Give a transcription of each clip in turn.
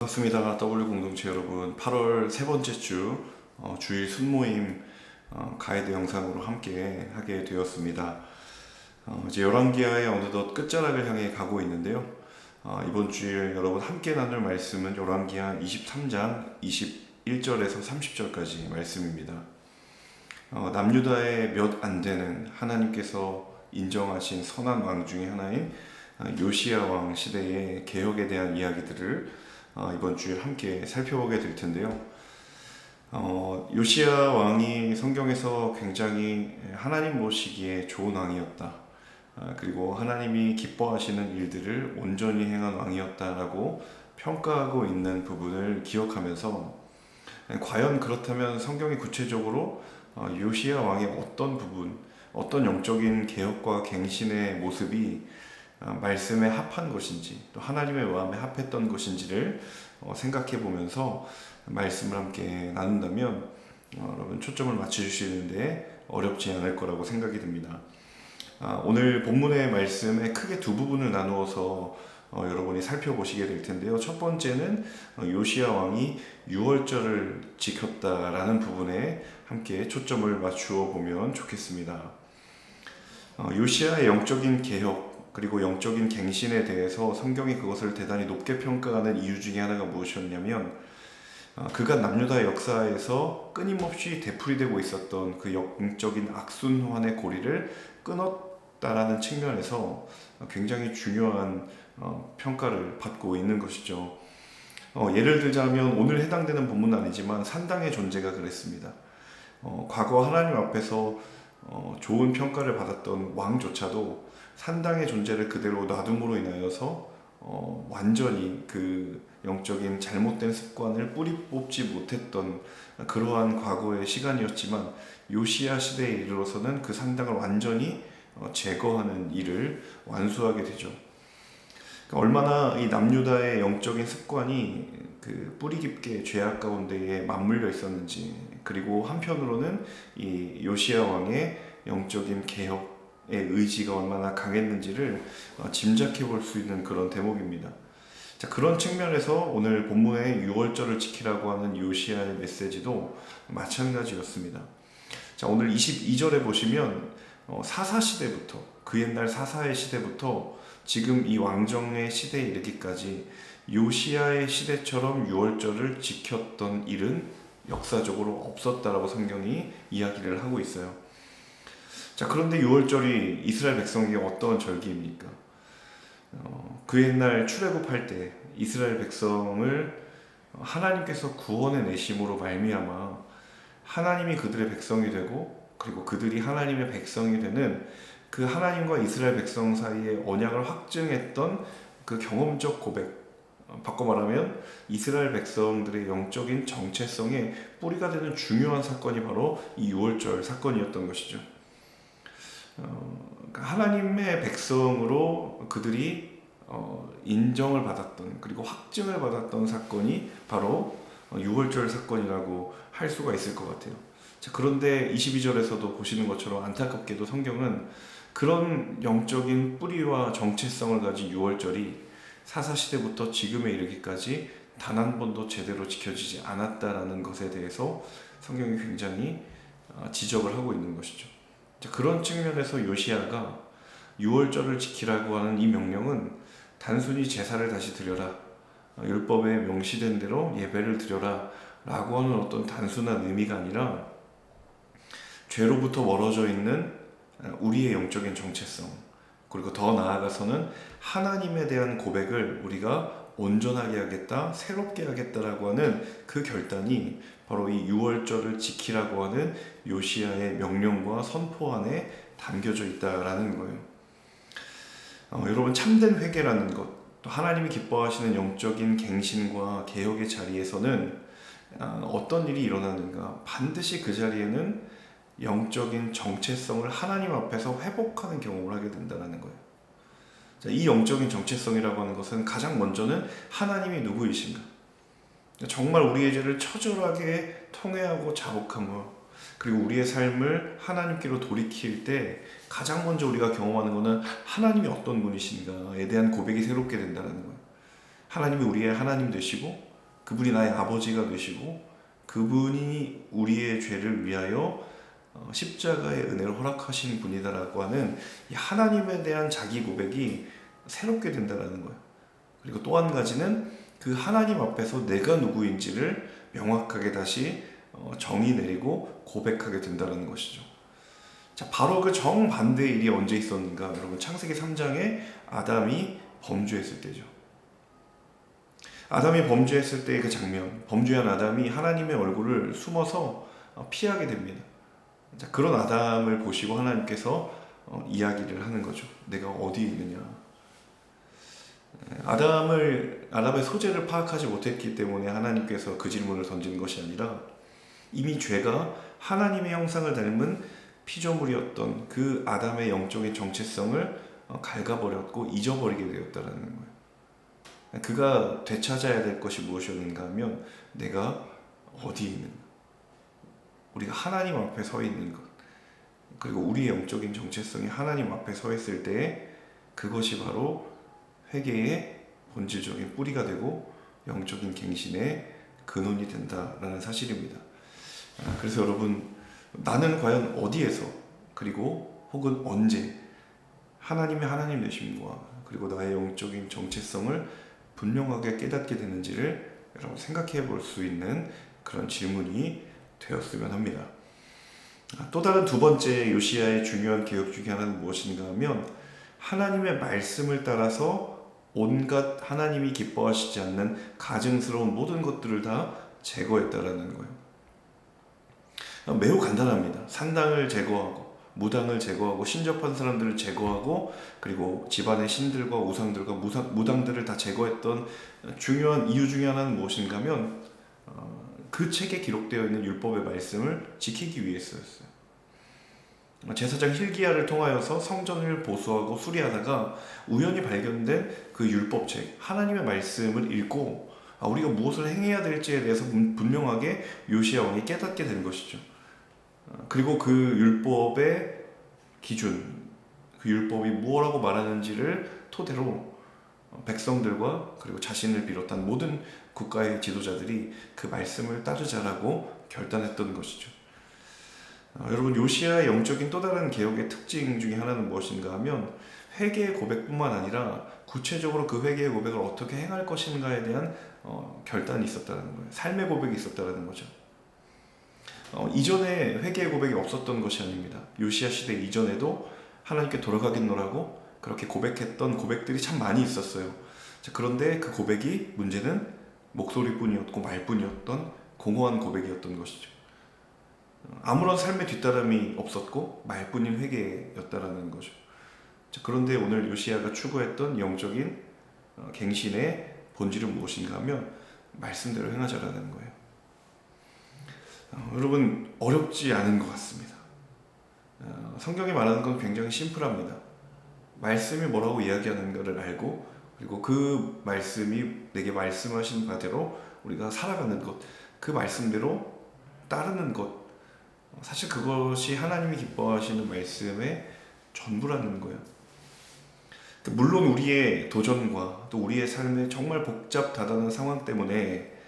반갑습니다. W 공동체 여러분. 8월 세 번째 주 주일 순모임 가이드 영상으로 함께 하게 되었습니다. 이제 열왕기하의 어느덧 끝자락을 향해 가고 있는데요. 이번 주일 여러분 함께 나눌 말씀은 열왕기하 23장 21절에서 30절까지 말씀입니다. 남유다의 몇 안 되는 하나님께서 인정하신 선한 왕 중에 하나인 요시야 왕 시대의 개혁에 대한 이야기들을 이번 주일 함께 살펴보게 될 텐데요. 요시야 왕이 성경에서 굉장히 하나님 보시기에 좋은 왕이었다. 그리고 하나님이 기뻐하시는 일들을 온전히 행한 왕이었다라고 평가하고 있는 부분을 기억하면서 과연 그렇다면 성경이 구체적으로 요시야 왕의 어떤 부분, 어떤 영적인 개혁과 갱신의 모습이 말씀에 합한 것인지 또 하나님의 마음에 합했던 것인지를 생각해 보면서 말씀을 함께 나눈다면 여러분 초점을 맞춰주시는데 어렵지 않을 거라고 생각이 듭니다. 오늘 본문의 말씀에 크게 두 부분을 나누어서 여러분이 살펴보시게 될 텐데요. 첫 번째는 요시야 왕이 유월절을 지켰다라는 부분에 함께 초점을 맞추어 보면 좋겠습니다. 요시야의 영적인 개혁 그리고 영적인 갱신에 대해서 성경이 그것을 대단히 높게 평가하는 이유 중에 하나가 무엇이었냐면 그가 남유다 역사에서 끊임없이 되풀이되고 있었던 그 영적인 악순환의 고리를 끊었다라는 측면에서 굉장히 중요한 평가를 받고 있는 것이죠. 예를 들자면 오늘 해당되는 본문은 아니지만 산당의 존재가 그랬습니다. 과거 하나님 앞에서 좋은 평가를 받았던 왕조차도 산당의 존재를 그대로 놔둠으로 인하여서 완전히 그 영적인 잘못된 습관을 뿌리 뽑지 못했던 그러한 과거의 시간이었지만 요시야 시대에 이르러서는 그 산당을 완전히 제거하는 일을 완수하게 되죠. 그러니까 얼마나 이 남유다의 영적인 습관이 그 뿌리 깊게 죄악 가운데에 맞물려 있었는지, 그리고 한편으로는 이 요시야 왕의 영적인 개혁의 의지가 얼마나 강했는지를 짐작해 볼 수 있는 그런 대목입니다. 자, 그런 측면에서 오늘 본문의 유월절을 지키라고 하는 요시야의 메시지도 마찬가지였습니다. 자, 오늘 22절에 보시면 사사시대부터, 그 옛날 사사의 시대부터 지금 이 왕정의 시대에 이르기까지 요시야의 시대처럼 유월절을 지켰던 일은 역사적으로 없었다라고 성경이 이야기를 하고 있어요. 자, 그런데 유월절이 이스라엘 백성에게 어떤 절기입니까? 그 옛날 출애굽할 때 이스라엘 백성을 하나님께서 구원해 내심으로 말미암아 하나님이 그들의 백성이 되고, 그리고 그들이 하나님의 백성이 되는 그 하나님과 이스라엘 백성 사이의 언약을 확증했던 그 경험적 고백, 바꿔 말하면 이스라엘 백성들의 영적인 정체성의 뿌리가 되는 중요한 사건이 바로 이 유월절 사건이었던 것이죠. 하나님의 백성으로 그들이 인정을 받았던, 그리고 확증을 받았던 사건이 바로 유월절 사건이라고 할 수가 있을 것 같아요. 자, 그런데 22절에서도 보시는 것처럼 안타깝게도 성경은 그런 영적인 뿌리와 정체성을 가진 유월절이 사사시대부터 지금에 이르기까지 단 한 번도 제대로 지켜지지 않았다라는 것에 대해서 성경이 굉장히 지적을 하고 있는 것이죠. 자, 그런 측면에서 요시야가 유월절을 지키라고 하는 이 명령은 단순히 제사를 다시 드려라, 율법에 명시된 대로 예배를 드려라 라고 하는 어떤 단순한 의미가 아니라 죄로부터 멀어져 있는 우리의 영적인 정체성, 그리고 더 나아가서는 하나님에 대한 고백을 우리가 온전하게 하겠다, 새롭게 하겠다라고 하는 그 결단이 바로 이 유월절을 지키라고 하는 요시야의 명령과 선포 안에 담겨져 있다라는 거예요. 여러분, 참된 회개라는 것, 또 하나님이 기뻐하시는 영적인 갱신과 개혁의 자리에서는 어떤 일이 일어나는가? 반드시 그 자리에는 영적인 정체성을 하나님 앞에서 회복하는 경험을 하게 된다는 거예요. 자, 이 영적인 정체성이라고 하는 것은 가장 먼저는 하나님이 누구이신가? 정말 우리의 죄를 처절하게 통회하고 자복함으로, 그리고 우리의 삶을 하나님께로 돌이킬 때 가장 먼저 우리가 경험하는 것은 하나님이 어떤 분이신가에 대한 고백이 새롭게 된다는 거예요. 하나님이 우리의 하나님 되시고 그분이 나의 아버지가 되시고 그분이 우리의 죄를 위하여 십자가의 은혜를 허락하신 분이다라고 하는 이 하나님에 대한 자기 고백이 새롭게 된다라는 거예요. 그리고 또 한 가지는 그 하나님 앞에서 내가 누구인지를 명확하게 다시 정의 내리고 고백하게 된다는 것이죠. 자, 바로 그 정반대의 일이 언제 있었는가? 여러분, 창세기 3장에 아담이 범죄했을 때죠. 아담이 범죄했을 때의 그 장면, 범죄한 아담이 하나님의 얼굴을 숨어서 피하게 됩니다. 자, 그런 아담을 보시고 하나님께서 이야기를 하는 거죠. 내가 어디에 있느냐. 아담의 소재를 파악하지 못했기 때문에 하나님께서 그 질문을 던지는 것이 아니라 이미 죄가 하나님의 형상을 닮은 피조물이었던 그 아담의 영적인 정체성을 갉아버렸고 잊어버리게 되었다는 거예요. 그가 되찾아야 될 것이 무엇이었는가 하면 내가 어디에 있는가, 우리가 하나님 앞에 서 있는 것, 그리고 우리의 영적인 정체성이 하나님 앞에 서 있을 때 그것이 바로 회개의 본질적인 뿌리가 되고 영적인 갱신의 근원이 된다라는 사실입니다. 그래서 여러분, 나는 과연 어디에서, 그리고 혹은 언제 하나님의 하나님 되심과 그리고 나의 영적인 정체성을 분명하게 깨닫게 되는지를 여러분 생각해 볼 수 있는 그런 질문이 되었으면 합니다. 또 다른 두 번째 요시야의 중요한 개혁 중에 하나는 무엇인가 하면 하나님의 말씀을 따라서 온갖 하나님이 기뻐하시지 않는 가증스러운 모든 것들을 다 제거했다라는 거예요. 매우 간단합니다. 산당을 제거하고 무당을 제거하고 신접한 사람들을 제거하고 그리고 집안의 신들과 우상들과 무당들을 다 제거했던 중요한 이유 중에 하나는 무엇인가 하면 그 책에 기록되어 있는 율법의 말씀을 지키기 위해서였어요. 제사장 hil기야를 통하여서 성전을 보수하고 수리하다가 우연히 발견된 그 율법책, 하나님의 말씀을 읽고 우리가 무엇을 행해야 될지에 대해서 분명하게 요시야 왕이 깨닫게 된 것이죠. 그리고 그 율법의 기준, 그 율법이 무엇라고 말하는지를 토대로 백성들과 그리고 자신을 비롯한 모든 국가의 지도자들이 그 말씀을 따르자라고 결단했던 것이죠. 여러분, 요시야의 영적인 또 다른 개혁의 특징 중에 하나는 무엇인가 하면 회개의 고백뿐만 아니라 구체적으로 그 회개의 고백을 어떻게 행할 것인가에 대한 결단이 있었다는 거예요. 삶의 고백이 있었다는 거죠. 이전에 회개의 고백이 없었던 것이 아닙니다. 요시야 시대 이전에도 하나님께 돌아가겠노라고 그렇게 고백했던 고백들이 참 많이 있었어요. 자, 그런데 그 고백이 문제는 목소리뿐이었고 말뿐이었던 공허한 고백이었던 것이죠. 아무런 삶의 뒷따름이 없었고 말뿐인 회개였다라는 거죠. 자, 그런데 오늘 요시야가 추구했던 영적인 갱신의 본질은 무엇인가 하면 말씀대로 행하자라는 거예요. 여러분, 어렵지 않은 것 같습니다. 성경이 말하는 건 굉장히 심플합니다. 말씀이 뭐라고 이야기하는가를 알고 그리고 그 말씀이 내게 말씀하신 바대로 우리가 살아가는 것, 그 말씀대로 따르는 것, 사실 그것이 하나님이 기뻐하시는 말씀의 전부라는 거예요. 물론 우리의 도전과 또 우리의 삶의 정말 복잡다단한 상황 때문에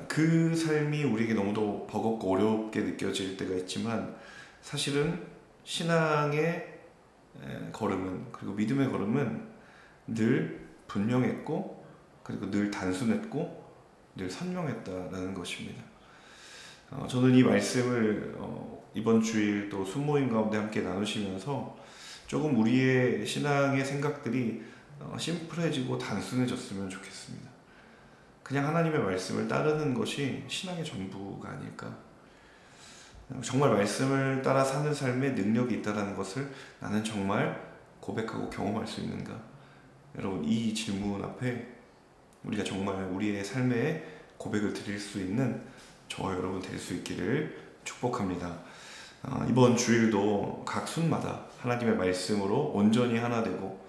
그 삶이 우리에게 너무도 버겁고 어렵게 느껴질 때가 있지만 사실은 신앙의 걸음은, 그리고 믿음의 걸음은 늘 분명했고 그리고 늘 단순했고 늘 선명했다라는 것입니다. 저는 이 말씀을 이번 주일 또 순모임 가운데 함께 나누시면서 조금 우리의 신앙의 생각들이 심플해지고 단순해졌으면 좋겠습니다. 그냥 하나님의 말씀을 따르는 것이 신앙의 전부가 아닐까. 정말 말씀을 따라 사는 삶에 능력이 있다는 것을 나는 정말 고백하고 경험할 수 있는가. 여러분, 이 질문 앞에 우리가 정말 우리의 삶에 고백을 드릴 수 있는 저와 여러분 될 수 있기를 축복합니다. 이번 주일도 각 순마다 하나님의 말씀으로 온전히 하나 되고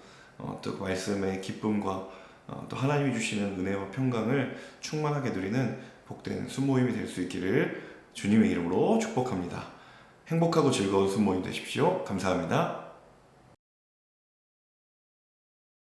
또 그 말씀의 기쁨과 또 하나님이 주시는 은혜와 평강을 충만하게 누리는 복된 순모임이 될 수 있기를 주님의 이름으로 축복합니다. 행복하고 즐거운 순모임 되십시오. 감사합니다.